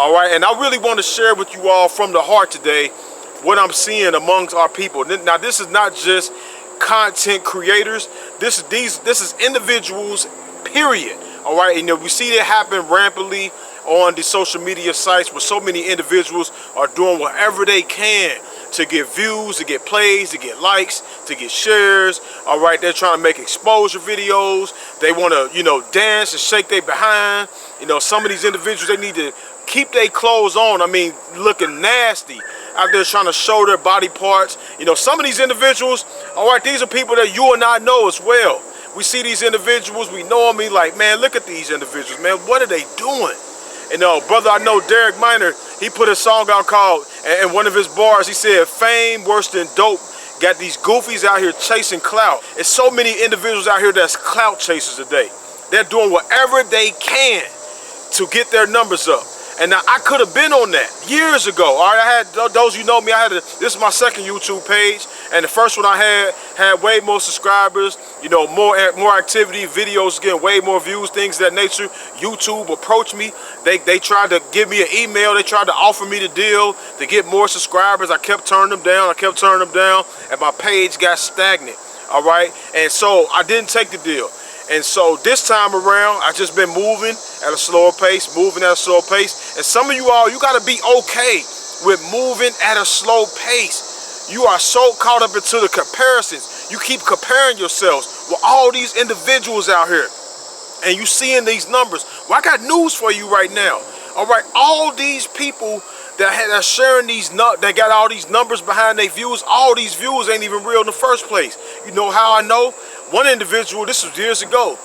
All right, and I really want to share with you all from the heart today what I'm seeing amongst our people. Now, this is not just content creators. This is individuals, period. All right, and we see that happen rampantly on the social media sites where so many individuals are doing whatever they can to get views, to get plays, to get likes, to get shares. All right, they're trying to make exposure videos. They want to, dance and shake their behind. Some of these individuals, they need to keep their clothes on. I mean, looking nasty out there trying to show their body parts. Some of these individuals, all right, these are people that you and I know as well. We see these individuals, we know them, we like, man, look at these individuals, man, what are they doing? Brother I know, Derek Minor, he put a song out called, in one of his bars, he said, fame worse than dope. Got these goofies out here chasing clout. There's so many individuals out here that's clout chasers today. They're doing whatever they can to get their numbers up. And now I could have been on that years ago. All right, I had, those you know me, this is my second YouTube page, and the first one I had way more subscribers, more activity, videos getting way more views, things of that nature. YouTube approached me. They tried to give me an email. They tried to offer me the deal to get more subscribers. I kept turning them down. And my page got stagnant. All right, and so I didn't take the deal. And so this time around, I just been moving at a slower pace, And some of you all, you got to be okay with moving at a slow pace. You are so caught up into the comparisons. You keep comparing yourselves with all these individuals out here. And you seeing these numbers. Well, I got news for you right now. All right, all these people that are sharing that got all these numbers behind their views, all these views ain't even real in the first place. You know how I know? One individual, this was years ago,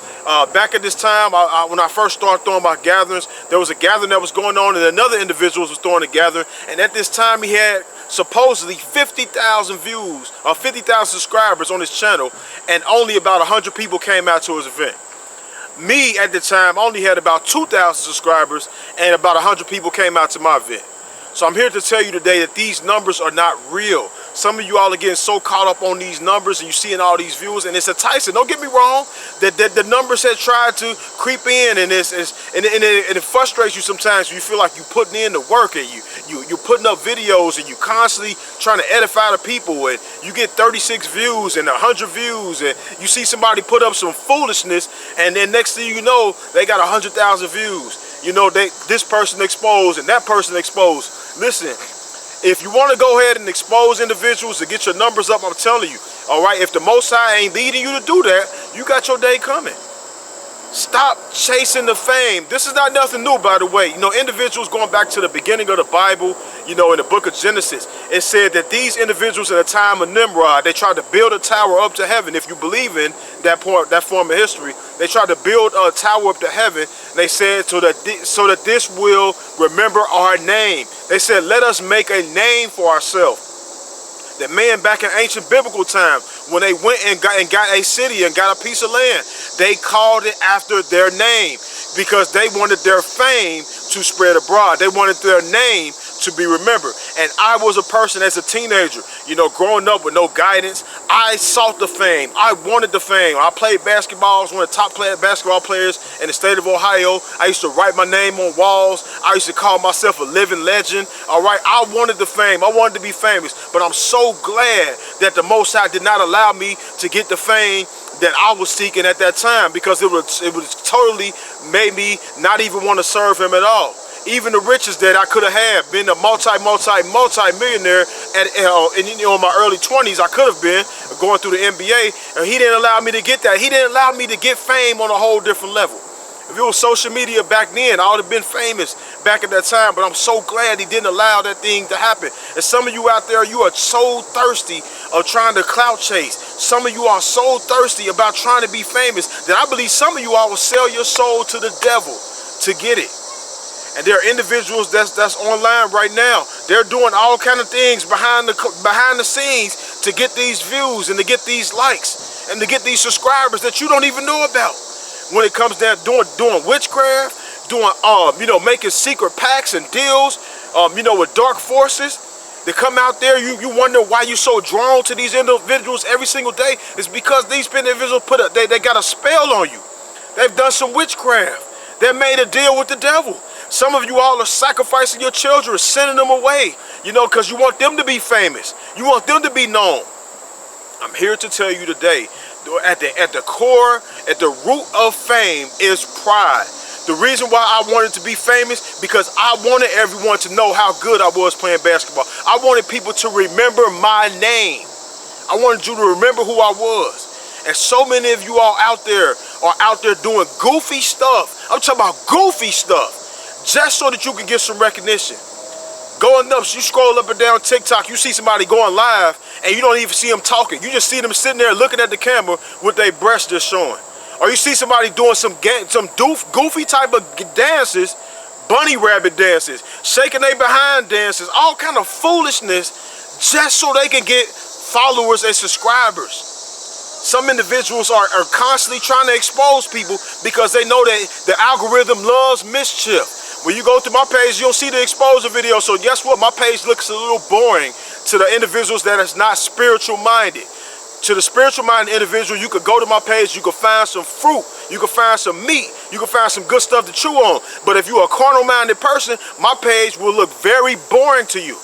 back at this time, when I first started throwing my gatherings, there was a gathering that was going on and another individual was throwing a gathering, and at this time he had supposedly 50,000 views, or 50,000 subscribers on his channel, and only about 100 people came out to his event. Me, at the time, only had about 2,000 subscribers, and about 100 people came out to my event. So I'm here to tell you today that these numbers are not real. Some of you all are getting so caught up on these numbers and you seeing all these views, and it's enticing. Don't get me wrong, that the numbers have tried to creep in, and it frustrates you sometimes. You feel like you're putting in the work, and you're putting up videos, and you constantly trying to edify the people, and you get 36 views and 100 views, and you see somebody put up some foolishness, and then next thing you know, they got 100,000 views. This person exposed and that person exposed. Listen, if you want to go ahead and expose individuals to get your numbers up, I'm telling you, all right, if the Most High ain't leading you to do that, you got your day coming. Stop chasing the fame. This is not nothing new, by the way. Individuals going back to the beginning of the Bible, in the book of Genesis, it said that these individuals in the time of Nimrod, they tried to build a tower up to heaven. If you believe in that form of history, they tried to build a tower up to heaven. And they said so that this will remember our name. They said, let us make a name for ourselves. That man back in ancient biblical times, when they went and got a city and got a piece of land, they called it after their name because they wanted their fame to spread abroad. They wanted their name to be remembered. And I was a person as a teenager, growing up with no guidance. I sought the fame. I wanted the fame. I played basketball. I was one of the top basketball players in the state of Ohio. I used to write my name on walls. I used to call myself a living legend. All right, I wanted the fame. I wanted to be famous. But I'm so glad that the Most High did not allow me to get the fame that I was seeking at that time, because it was totally made me not even want to serve him at all. Even the riches that I could have had, been a multi-millionaire in my early 20s, I could have been going through the NBA, and he didn't allow me to get that. He didn't allow me to get fame on a whole different level. If it was social media back then, I would have been famous back at that time, but I'm so glad he didn't allow that thing to happen. And some of you out there, you are so thirsty of trying to clout chase. Some of you are so thirsty about trying to be famous that I believe some of you all will sell your soul to the devil to get it. And there are individuals that's online right now. They're doing all kind of things behind the scenes to get these views and to get these likes and to get these subscribers that you don't even know about. When it comes down doing witchcraft, doing making secret pacts and deals, with dark forces. They come out there, you wonder why you're so drawn to these individuals every single day. It's because these individuals they got a spell on you. They've done some witchcraft. They made a deal with the devil. Some of you all are sacrificing your children, sending them away, you know, because you want them to be famous. You want them to be known. I'm here to tell you today, at the core, at the root of fame is pride. The reason why I wanted to be famous, because I wanted everyone to know how good I was playing basketball. I wanted people to remember my name. I wanted you to remember who I was. And so many of you all out there are out there doing goofy stuff. I'm talking about goofy stuff, just so that you can get some recognition. Going up, you scroll up and down TikTok, you see somebody going live, and you don't even see them talking. You just see them sitting there looking at the camera with their breasts just showing. Or you see somebody doing some goofy type of dances, bunny rabbit dances, shaking their behind dances, all kind of foolishness, just so they can get followers and subscribers. Some individuals are constantly trying to expose people because they know that the algorithm loves mischief. When you go through my page, you'll see the exposure video. So guess what? My page looks a little boring to the individuals that is not spiritual minded. To the spiritual minded individual, you could go to my page, you could find some fruit, you could find some meat, you could find some good stuff to chew on. But if you're a carnal minded person, my page will look very boring to you.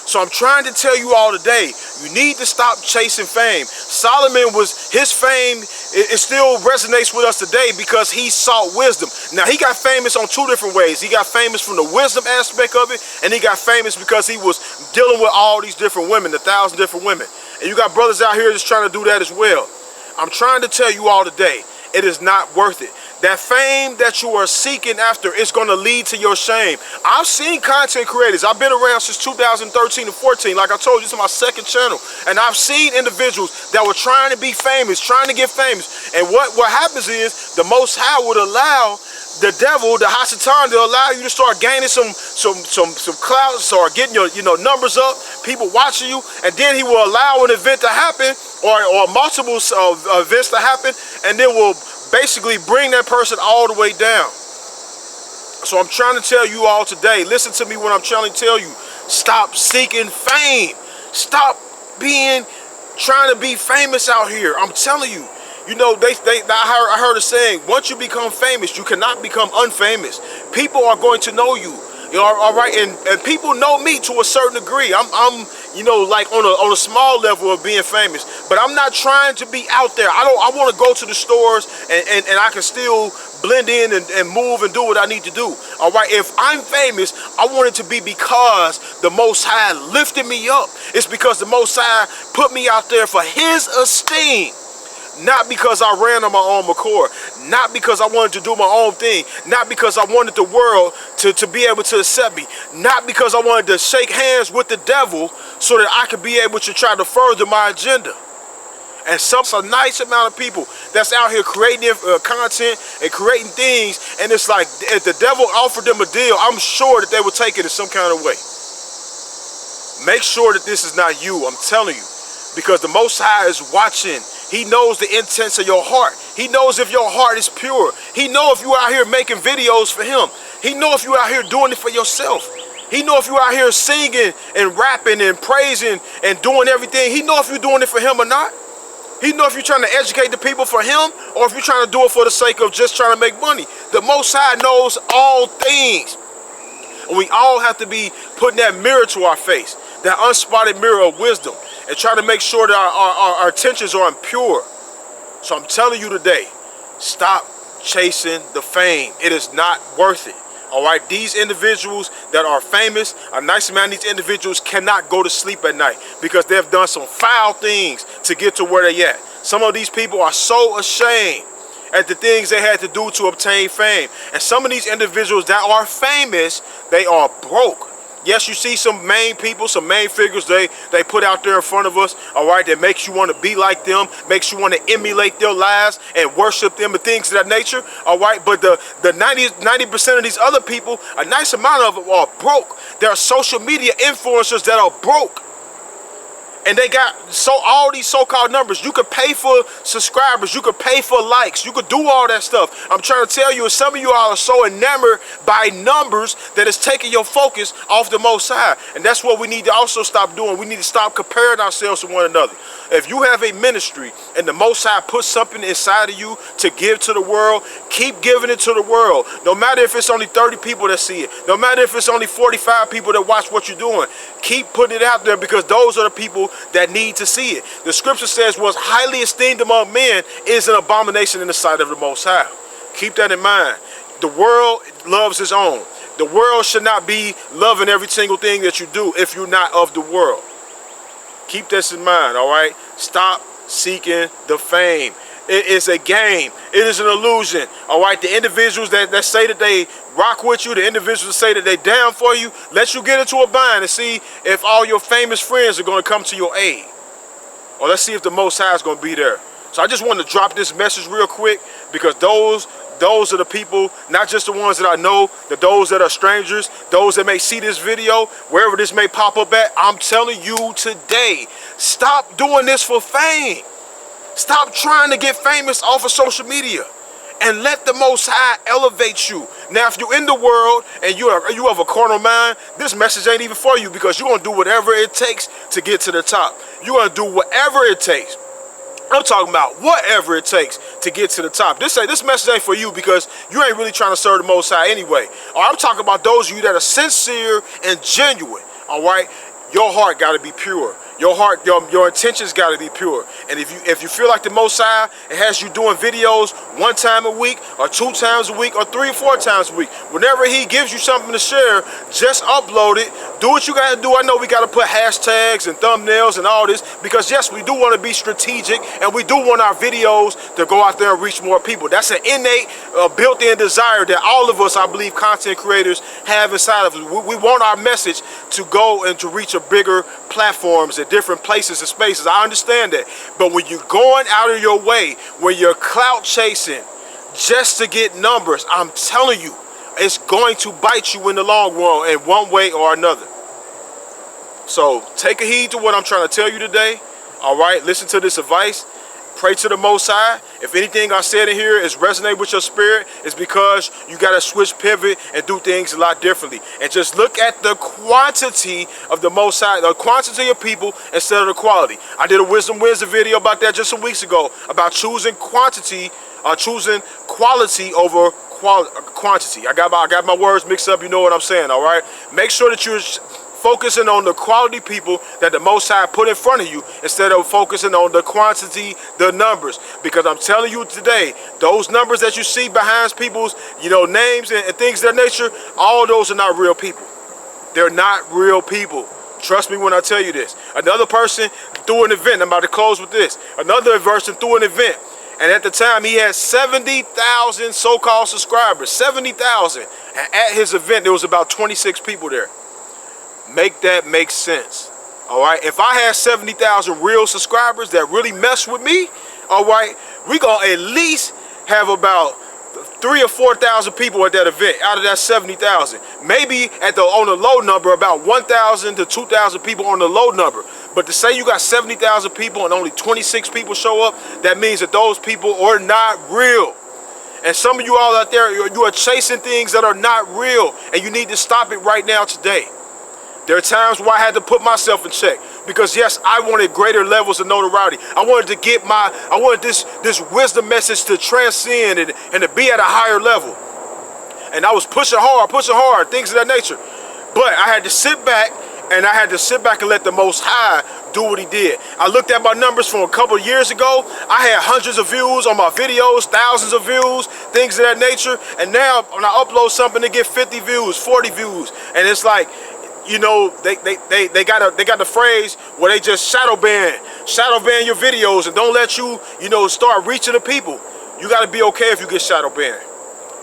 So I'm trying to tell you all today, you need to stop chasing fame. Solomon his fame, it still resonates with us today because he sought wisdom. Now he got famous on two different ways. He got famous from the wisdom aspect of it, and he got famous because he was dealing with all these different women, 1,000 different women. And you got brothers out here that's trying to do that as well. I'm trying to tell you all today, it is not worth it. That fame that you are seeking after is going to lead to your shame. I've seen content creators. I've been around since 2013 and 14. Like I told you, this is my second channel. And I've seen individuals that were trying to be famous, trying to get famous. And what happens is the Most High would allow the devil, the Hasatan, to allow you to start gaining some clout, or getting your numbers up, people watching you, and then he will allow an event to happen or multiple events to happen, and then will basically bring that person all the way down. So I'm trying to tell you all today, listen to me when I'm trying to tell you, stop seeking fame. Stop trying to be famous out here. I'm telling you. You know, I heard a saying, once you become famous, you cannot become unfamous. People are going to know you. You know, all right, and people know me to a certain degree. I'm you know, like on a small level of being famous, but I'm not trying to be out there. I want to go to the stores and I can still blend in and move and do what I need to do. All right, if I'm famous, I want it to be because the Most High lifted me up. It's because the Most High put me out there for His esteem. Not because I ran on my own accord, not because I wanted to do my own thing, not because I wanted the world to be able to accept me, not because I wanted to shake hands with the devil so that I could be able to try to further my agenda. And a nice amount of people that's out here creating content and creating things, and it's like if the devil offered them a deal, I'm sure that they would take it in some kind of way. Make sure that this is not you, I'm telling you, because the Most High is watching. He knows the intents of your heart. He knows if your heart is pure. He knows if you out here making videos for Him. He knows if you out here doing it for yourself. He knows if you out here singing and rapping and praising and doing everything. He knows if you're doing it for Him or not. He knows if you're trying to educate the people for Him or if you're trying to do it for the sake of just trying to make money. The Most High knows all things. And we all have to be putting that mirror to our face, that unspotted mirror of wisdom, and try to make sure that our intentions are pure. So I'm telling you today, stop chasing the fame. It is not worth it. All right, these individuals that are famous, a nice amount of these individuals cannot go to sleep at night because they've done some foul things to get to where they're at. Some of these people are so ashamed at the things they had to do to obtain fame. And some of these individuals that are famous, they are broke. Yes, you see some main people, some main figures they put out there in front of us, all right, that makes you want to be like them, makes you want to emulate their lives and worship them and things of that nature, all right? But the 90% of these other people, a nice amount of them are broke. There are social media influencers that are broke. And they got all these so-called numbers. You could pay for subscribers. You could pay for likes. You could do all that stuff. I'm trying to tell you, some of you all are so enamored by numbers that it's taking your focus off the Most High. And that's what we need to also stop doing. We need to stop comparing ourselves to one another. If you have a ministry and the Most High puts something inside of you to give to the world, keep giving it to the world. No matter if it's only 30 people that see it. No matter if it's only 45 people that watch what you're doing. Keep putting it out there, because those are the people that need to see it. The scripture says what's highly esteemed among men is an abomination in the sight of the Most High. Keep that in mind. The world loves its own. The world should not be loving every single thing that you do if you're not of the world. Keep this in mind, all right? Stop seeking the fame. It is a game. It is an illusion, all right? The individuals that say that they rock with you, the individuals that say that they down for you, let you get into a bind and see if all your famous friends are going to come to your aid. Or let's see if the Most High is going to be there. So I just wanted to drop this message real quick, because those are the people, not just the ones that I know, those that are strangers, those that may see this video, wherever this may pop up at. I'm telling you today, stop doing this for fame. Stop trying to get famous off of social media, and let the Most High elevate you. Now, if you're in the world and you have a carnal mind, this message ain't even for you, because you're going to do whatever it takes to get to the top. You're going to do whatever it takes. I'm talking about whatever it takes to get to the top. This message ain't for you, because you ain't really trying to serve the Most High anyway. Or I'm talking about those of you that are sincere and genuine, all right? Your heart got to be pure. Your heart, your intentions got to be pure. And if you feel like the Most High, it has you doing videos 1 time a week, or 2 times a week, or 3 or 4 times a week, whenever he gives you something to share, just upload it. Do what you got to do. I know we got to put hashtags and thumbnails and all this, because yes, we do want to be strategic, and we do want our videos to go out there and reach more people. That's an innate, built-in desire that all of us, I believe, content creators have inside of us. We want our message to go and to reach a bigger platforms at different places and spaces. I understand that. But when you're going out of your way, when you're clout chasing just to get numbers, I'm telling you, it's going to bite you in the long run in one way or another. So take a heed to what I'm trying to tell you today. All right, listen to this advice. Pray to the Most High. If anything I said in here is resonate with your spirit, it's because you got to switch, pivot, and do things a lot differently. And just look at the quantity of the Most High, the quantity of people instead of the quality. I did a Wisdom Wednesday video about that just some weeks ago, about choosing quantity, choosing quality over quantity. I got my words mixed up. You know what I'm saying, all right? Make sure that you're focusing on the quality people that the Most High put in front of you, instead of focusing on the quantity, the numbers. Because I'm telling you today, those numbers that you see behind people's, names and things of that nature, all those are not real people. They're not real people. Trust me when I tell you this. Another person threw an event. I'm about to close with this. Another person threw an event, and at the time he had 70,000 so-called subscribers. 70,000. And at his event, there was about 26 people there. Make that make sense, all right? If I had 70,000 real subscribers that really mess with me, all right, we gonna at least have about 3,000 or 4,000 people at that event out of that 70,000. Maybe on the low number, about 1,000 to 2,000 people on the low number. But to say you got 70,000 people and only 26 people show up, that means that those people are not real. And some of you all out there, you are chasing things that are not real, and you need to stop it right now today. There are times where I had to put myself in check, because yes, I wanted greater levels of notoriety. I wanted this wisdom message to transcend and to be at a higher level. And I was pushing hard, things of that nature. But I had to sit back, and and let the Most High do what he did. I looked at my numbers from a couple of years ago. I had hundreds of views on my videos, thousands of views, things of that nature. And now when I upload something, they get 50 views, 40 views. And it's like, they got the phrase where they just shadow ban your videos and don't let you, start reaching the people. You got to be okay if you get shadow banned.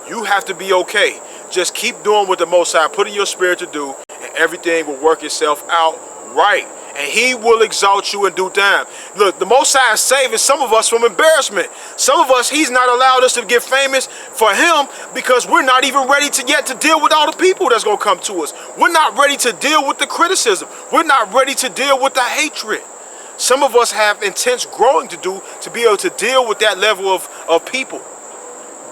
You have to be okay. Just keep doing what the Most High put in your spirit to do, and everything will work itself out right. And he will exalt you in due time. Look, the Most High is saving some of us from embarrassment. Some of us, he's not allowed us to get famous for him because we're not even ready yet to deal with all the people that's going to come to us. We're not ready to deal with the criticism. We're not ready to deal with the hatred. Some of us have intense growing to do to be able to deal with that level of people.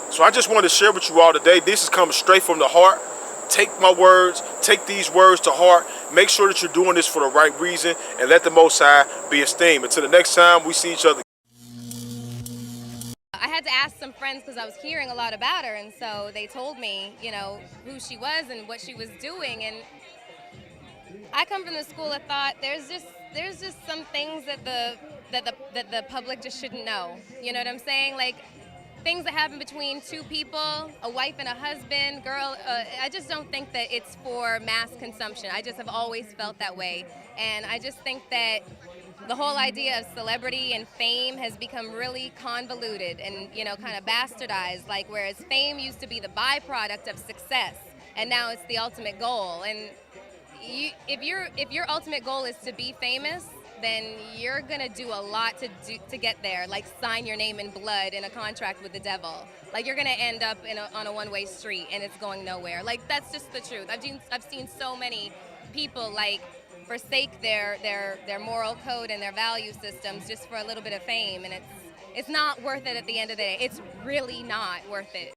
So I just wanted to share with you all today. This is coming straight from the heart. Take my words, take these words to heart. Make sure that you're doing this for the right reason, and let the Most High be esteemed. Until the next time we see each other. I had to ask some friends because I was hearing a lot about her, and so they told me, who she was and what she was doing. And I come from the school of thought. There's just some things that the public just shouldn't know. You know what I'm saying? Like things that happen between two people, a wife and a husband, girl. I just don't think that it's for mass consumption. I just have always felt that way, and I just think that the whole idea of celebrity and fame has become really convoluted and kind of bastardized. Like whereas fame used to be the byproduct of success, and now it's the ultimate goal. And if your ultimate goal is to be famous, then you're gonna do a lot to get there. Like sign your name in blood in a contract with the devil. Like you're gonna end up on a one-way street and it's going nowhere. Like that's just the truth. I've seen so many people like forsake their moral code and their value systems just for a little bit of fame, and it's not worth it at the end of the day. It's really not worth it.